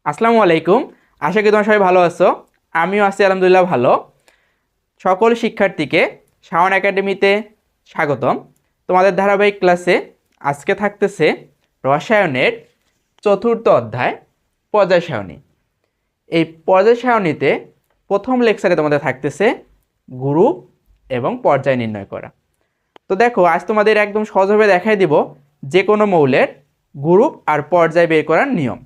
আসসালামু আলাইকুম। আশা করি তোমরা সবাই ভালো আছো। আমিও আছি আলহামদুলিল্লাহ ভালো। সকল শিক্ষার্থীকে শাওন একাডেমিতে স্বাগতম। তোমাদের ধারাবাহিক ক্লাসে আজকে থাকতেছে রসায়নের চতুর্থ অধ্যায় পর্যায় সারণী। এই পর্যায় সারণীতে প্রথম লেকচারে তোমাদের থাকতেছে গ্রুপ এবং পর্যায় নির্ণয় করা। তো দেখো, আজ তোমাদের একদম সহজভাবে দেখাই দিব যে কোনো মৌলের গ্রুপ আর পর্যায় বের করার নিয়ম।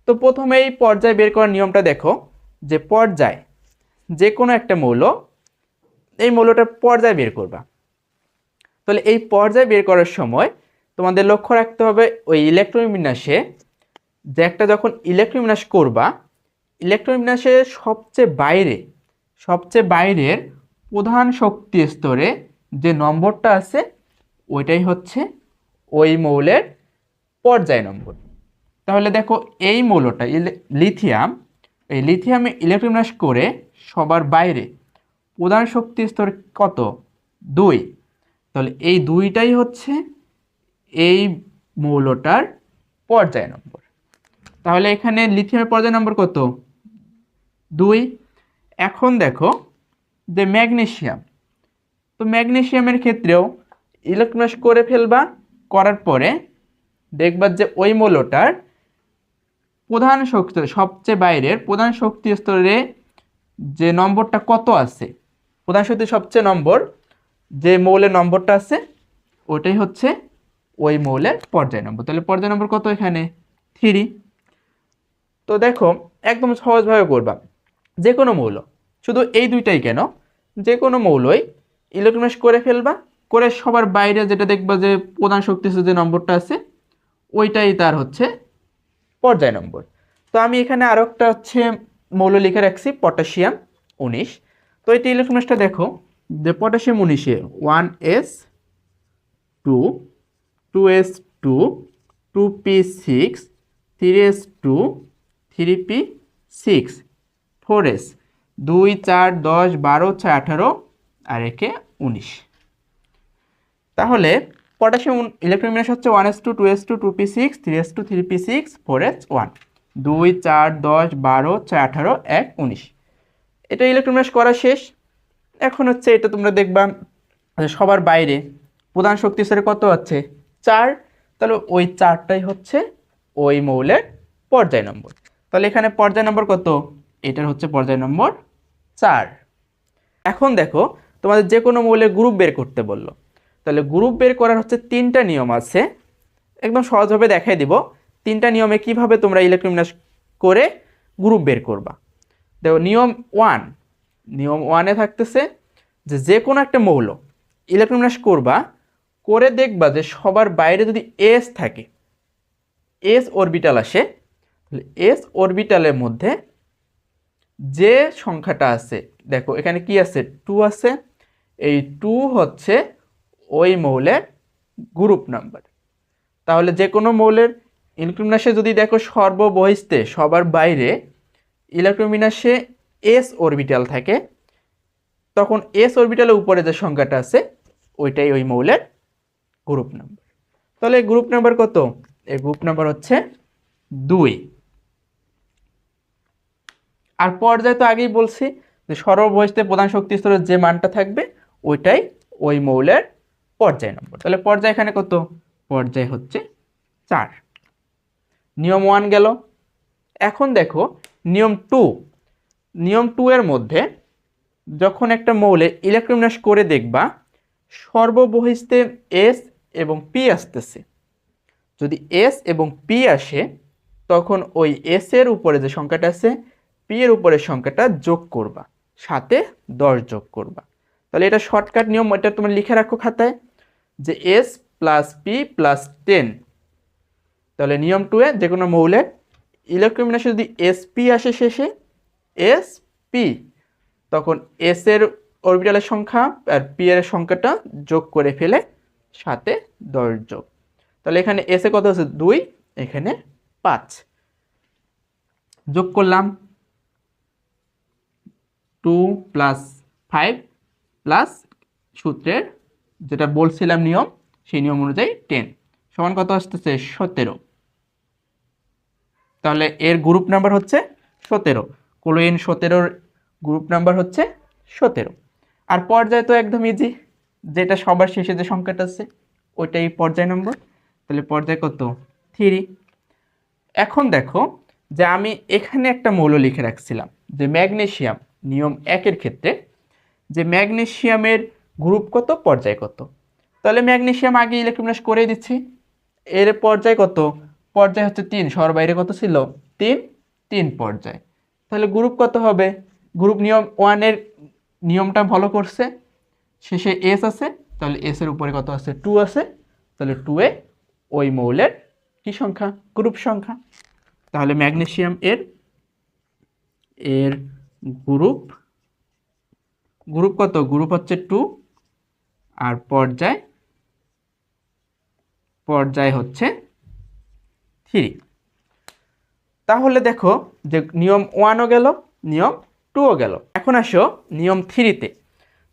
তো প্রথমে এই পর্যায় বের করার নিয়মটা দেখো, যে পর্যায় যে কোনো একটা মৌল, এই মৌলটার পর্যায় বের করবা। তাহলে এই পর্যায় বের করার সময় তোমাদের লক্ষ্য রাখতে হবে ওই ইলেকট্রন বিন্যাসে, যে একটা যখন ইলেকট্রন বিন্যাস করবা, ইলেকট্রন বিন্যাসের সবচেয়ে বাইরের প্রধান শক্তি স্তরে যে নম্বরটা আছে ওইটাই হচ্ছে ওই মৌলের পর্যায় নম্বর। তাহলে দেখো, এই মৌলটা লিথিয়াম, এই লিথিয়ামে ইলেকট্রন বিন্যাস করে সবার বাইরে প্রধান শক্তি স্তর কত? 2। তাহলে এই 2টাই হচ্ছে এই মৌলটার পর্যায় নম্বর। তাহলে এখানে লিথিয়ামের পর্যায় নম্বর কত? 2। এখন দেখো যে ম্যাগনেসিয়াম, তো ম্যাগনেসিয়ামের ক্ষেত্রেও ইলেকট্রন বিন্যাস করে ফেলবা, করার পরে দেখবা যে ওই মৌলটার প্রধান শক্তি সবচেয়ে বাইরের প্রধান শক্তি স্তরে যে নম্বরটা কত আছে, প্রধান শক্তি সবচেয়ে নম্বর যে মৌলের নম্বরটা আছে ওটাই হচ্ছে ওই মৌলের পর্যায় নম্বর। তাহলে পর্যায় নম্বর কত এখানে? 3। তো দেখো, একদম সহজভাবে করবা। যে কোনো মৌল, শুধু এই দুইটাই কেন, যে কোনো মৌলই ইলেকট্রন বিন্যাস করে ফেলবা, করে সবার বাইরে যেটা দেখবা যে প্রধান শক্তি যে নম্বরটা আছে ওইটাই তার হচ্ছে পর্যায় নম্বর। তো আমি এখানে আরও একটা হচ্ছে মৌল লিখে রাখছি, পটাশিয়াম 19। তো এই ইলেকট্রন বিন্যাসটা দেখো, যে potassium 19-এ 1s2 2s2 2p6 3s2 3p6 4s 2 4 10 12 6 18 আর একে 19। তাহলে পটাশিয়াম ইলেকট্রন বিন্যাস হচ্ছে 1s2 2s2 2p6 3s2 3p6 4s1 2 4 10 12 6 18 1 19। এটা ইলেকট্রন বিন্যাস করা শেষ। এখন হচ্ছে এটা তোমরা দেখবা সবার বাইরে প্রধান শক্তি স্তরে কত আছে? 4। তাহলে ওই 4টাই হচ্ছে ওই মৌলের পর্যায় নম্বর। তাহলে এখানে পর্যায় নম্বর কত? এটার হচ্ছে পর্যায় নম্বর 4। এখন দেখো, তোমাদের যে কোনো মৌলের গ্রুপ বের করতে বললো, তাহলে গ্রুপ বের করার হচ্ছে 3টা নিয়ম আছে। একদম সহজভাবে দেখাই দিব 3টা নিয়মে কিভাবে তোমরা ইলেকট্রন বিন্যাস করে গ্রুপ বের করবা। দেখো, নিয়ম 1-এ থাকতেছে যে কোনো একটা মৌল ইলেকট্রন বিন্যাস করবা, করে দেখবা যে সবার বাইরে যদি এস থাকে, এস অরবিটাল আসে, তাহলে এস অরবিটালের মধ্যে যে সংখ্যাটা আছে, দেখো এখানে কি আছে? 2 আছে। এই 2 হচ্ছে ওই মৌলের গ্রুপ নাম্বার। তাহলে যে কোনো মৌলের ইলেকট্রন বিন্যাসে যদি দেখো সর্ববহিস্তে সবার বাইরে ইলেকট্রন বিন্যাসে এস অরবিটাল থাকে, তখন এস অরবিটালের উপরে যে সংখ্যাটা আছে ওইটাই ওই মৌলের গ্রুপ নাম্বার। তাহলে গ্রুপ নাম্বার কত? এই গ্রুপ নাম্বার হচ্ছে 2। আর পর্যায় তো আগেই বলছি যে সর্ববহিস্তে প্রধান শক্তি স্তরের যে মানটা থাকবে ওইটাই ওই মৌলের পর্যায় নম্বর। তাহলে পর্যায় এখানে কত? পর্যায় হচ্ছে 4। নিয়ম 1 গেল। এখন দেখো নিয়ম 2 এর মধ্যে যখন একটা মৌলে ইলেকট্রন বিন্যাস করে দেখবা সর্ববহিস্তে এস এবং পি আসতেছে, যদি এস এবং পি আসে তখন ওই এস এর উপরে যে সংখ্যাটা আছে পি এর উপরের সংখ্যাটা যোগ করবা, সাথে 10 যোগ করবা। তাহলে এটা শর্টকাট নিয়ম, এটা তোমরা লিখে রাখো খাতায়, যে এস প্লাস পি প্লাস 10। তাহলে নিয়ম 2-এ যে কোনো মৌলের ইলেকট্রন বিন্যাসে যদি এসপি আসে শেষে, এস পি, তখন এস এর অরবিটালের সংখ্যা আর পি এর সংখ্যাটা যোগ করে ফেলে সাথে 10 যোগ। তাহলে এখানে এস এ কত আছে? 2, এখানে 5 যোগ করলাম, 2 + 5 প্লাস সূত্রের যেটা বলছিলাম নিয়ম, সেই নিয়ম অনুযায়ী 10 সমান কত আসতেছে? 17। তাহলে এর গ্রুপ নাম্বার হচ্ছে 17। ক্লোরিন 17-র গ্রুপ নাম্বার হচ্ছে 17। আর পর্যায় তো একদম ইজি, যেটা সবার শেষে যে সংখ্যাটা আছে ওইটাই পর্যায় নম্বর। তাহলে পর্যায় কত? 3। এখন দেখো যে আমি এখানে একটা মৌল লিখে রাখছিলাম যে ম্যাগনেসিয়াম নিয়ম 1-এর ক্ষেত্রে যে ম্যাগনেসিয়ামের গ্রুপ কত, পর্যায় কত। তাহলে ম্যাগনেসিয়াম আগে ইলেকট্রোবিন্যাস করে দিচ্ছি। এর পর্যায় কত? পর্যায় হচ্ছে 3। সবার বাইরে কত ছিল? 3। 3 পর্যায়। তাহলে গ্রুপ কত হবে? গ্রুপ নিয়ম 1-এর নিয়মটা ফলো করছে, শেষে এস আছে, তাহলে এস এর উপরে কত আছে? 2 আছে। তাহলে 2-এ ওই মৌলের কি সংখ্যা? গ্রুপ সংখ্যা। তাহলে ম্যাগনেসিয়াম এর গ্রুপ কত? গ্রুপ হচ্ছে 2 আর পর্যায় হচ্ছে 3। তাহলে দেখো যে নিয়ম 1ও গেল, নিয়ম 2ও গেল। এখন আসো নিয়ম 3-তে।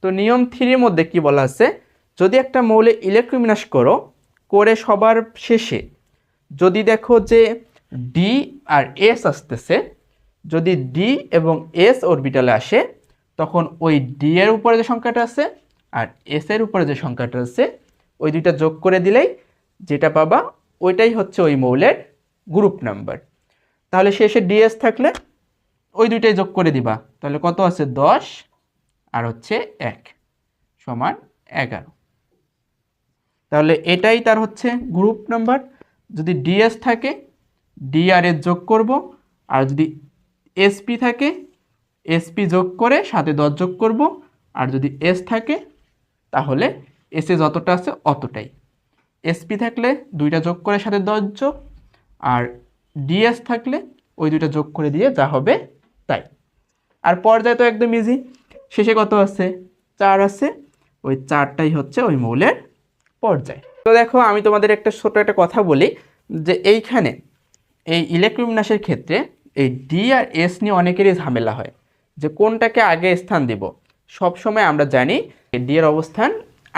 তো নিয়ম 3-এর মধ্যে কি বলা আছে? যদি একটা মৌলে ইলেকট্রোবিন্যাস করে সবার শেষে যদি দেখো যে ডি আর এস আসতেছে, যদি ডি এবং এস অরবিটালে আসে, তখন ওই ডি এর উপরে যে সংখ্যাটা আছে আর এস এর উপরে যে সংখ্যাটা আছে ওই দুইটা যোগ করে দিলেই যেটা পাবা ওইটাই হচ্ছে ওই মৌলের গ্রুপ নাম্বার। তাহলে শেষে ডিএস থাকলে ওই দুইটাই যোগ করে দিবা। তাহলে কত আছে? 10 আর হচ্ছে 1 সমান 11। তাহলে এটাই তার হচ্ছে গ্রুপ নাম্বার। যদি ডিএস থাকে ডি আর এস যোগ করব, আর যদি এসপি থাকে এসপি যোগ করে সাথে 10 যোগ করব, আর যদি এস থাকে তাহলে এসে যতটা আছে অতটাই। এসপি থাকলে দুইটা যোগ করে সাথে 10 যোগ, আর ডিএস থাকলে ওই দুইটা যোগ করে দিয়ে যা হবে তাই। আর পর্যায় তো একদম ইজি, শেষে কত আছে? 4 আছে। ওই 4টাই হচ্ছে ওই মৌলের পর্যায়। তো দেখো আমি তোমাদের একটা ছোট একটা কথা বলি যে এইখানে এই ইলেকট্রোবিন্যাসের ক্ষেত্রে এই ডি আর এস নিয়ে অনেকেরই ঝামেলা হয় যে কোনটাকে আগে স্থান দেব। সব সময় আমরা জানি ডি এর অবস্থান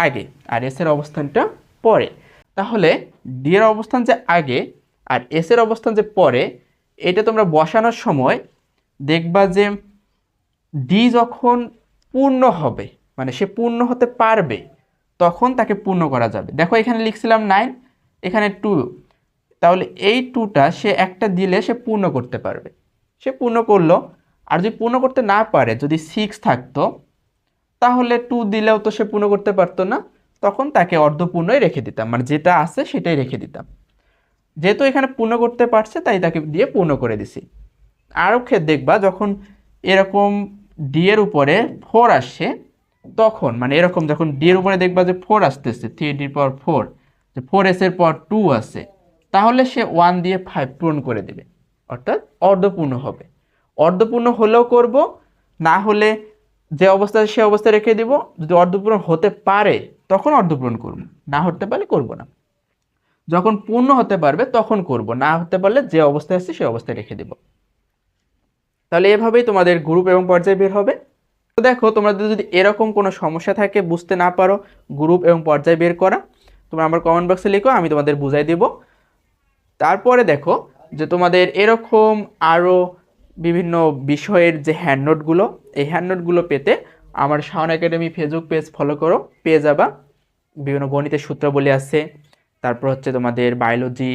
আগে আর এস এর অবস্থানটা পরে। তাহলে ডি এর অবস্থান যে আগে আর এস এর অবস্থান যে পরে, এটা তোমরা বসানোর সময় দেখবা যে ডি যখন পূর্ণ হবে, মানে সে পূর্ণ হতে পারবে, তখন তাকে পূর্ণ করা যাবে। দেখো এখানে লিখছিলাম 9, এখানে 2, তাহলে এই 2টা সে একটা দিলে সে পূর্ণ করতে পারবে, সে পূর্ণ করলো। আর যদি পূর্ণ করতে না পারে, যদি 6 থাকতো তাহলে 2 দিলেও তো সে পূর্ণ করতে পারতো না, তখন তাকে অর্ধপূর্ণই রেখে দিতাম, মানে যেটা আছে সেটাই রেখে দিতাম। যেহেতু এখানে পূর্ণ করতে পারছে তাই তাকে দিয়ে পূর্ণ করে দিছি। আরও দেখবা যখন এরকম ডি এর উপরে 4 আসছে, তখন মানে এরকম যখন ডি এর উপরে দেখবা যে 4 আসতেছে, 3 পর 4, যে 4s এর পর 2 আছে, তাহলে সে 1 দিয়ে 5 পূরণ করে দেবে, অর্থাৎ অর্ধপূর্ণ হবে। অর্ধপূর্ণ হলেও করব, না হলে যে অবস্থায় সে অবস্থায় রেখে দিব। যদি অর্ধপূর্ণ হতে পারে তখন অর্ধপূরণ করব, না হতে পারলে করব না। যখন পূর্ণ হতে পারবে তখন করব, না হতে পারলে যে অবস্থায় আছে সেই অবস্থায় রেখে দেব। তাহলে এভাবেই তোমাদের গ্রুপ এবং পর্যায় বের হবে। তো দেখো তোমাদের যদি এরকম কোনো সমস্যা থাকে, বুঝতে না পারো গ্রুপ এবং পর্যায় বের করা, তোমরা আমার কমেন্ট বক্সে লিখো, আমি তোমাদের বুঝাই দেব। তারপরে দেখো যে তোমাদের এরকম আরও বিভিন্ন বিষয়ের যে হ্যান্ডনোটগুলো, এই হ্যান্ডনোটগুলো পেতে আমার Shaon academy Facebook page follow করো, পেয়ে যাবা। বিভিন্ন গণিতের সূত্রাবলী আছে, তারপর হচ্ছে তোমাদের বায়োলজি,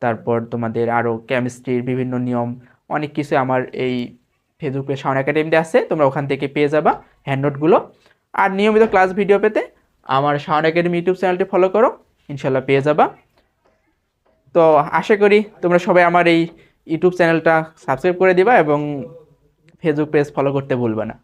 তারপর তোমাদের আরও কেমিস্ট্রির বিভিন্ন নিয়ম, অনেক কিছু আমার এই ফেসবুক পেজ শাওন একাডেমিতে আছে, তোমরা ওখান থেকে পেয়ে যাবা হ্যান্ডনোটগুলো। আর নিয়মিত ক্লাস ভিডিও পেতে আমার শাওন একাডেমি ইউটিউব চ্যানেলটি ফলো করো, ইনশাল্লাহ পেয়ে যাবা। তো আশা করি তোমরা সবাই আমার এই ইউটিউব চ্যানেলটা সাবস্ক্রাইব করে দিবা এবং ফেসবুক পেজ ফলো করতে ভুলবে না।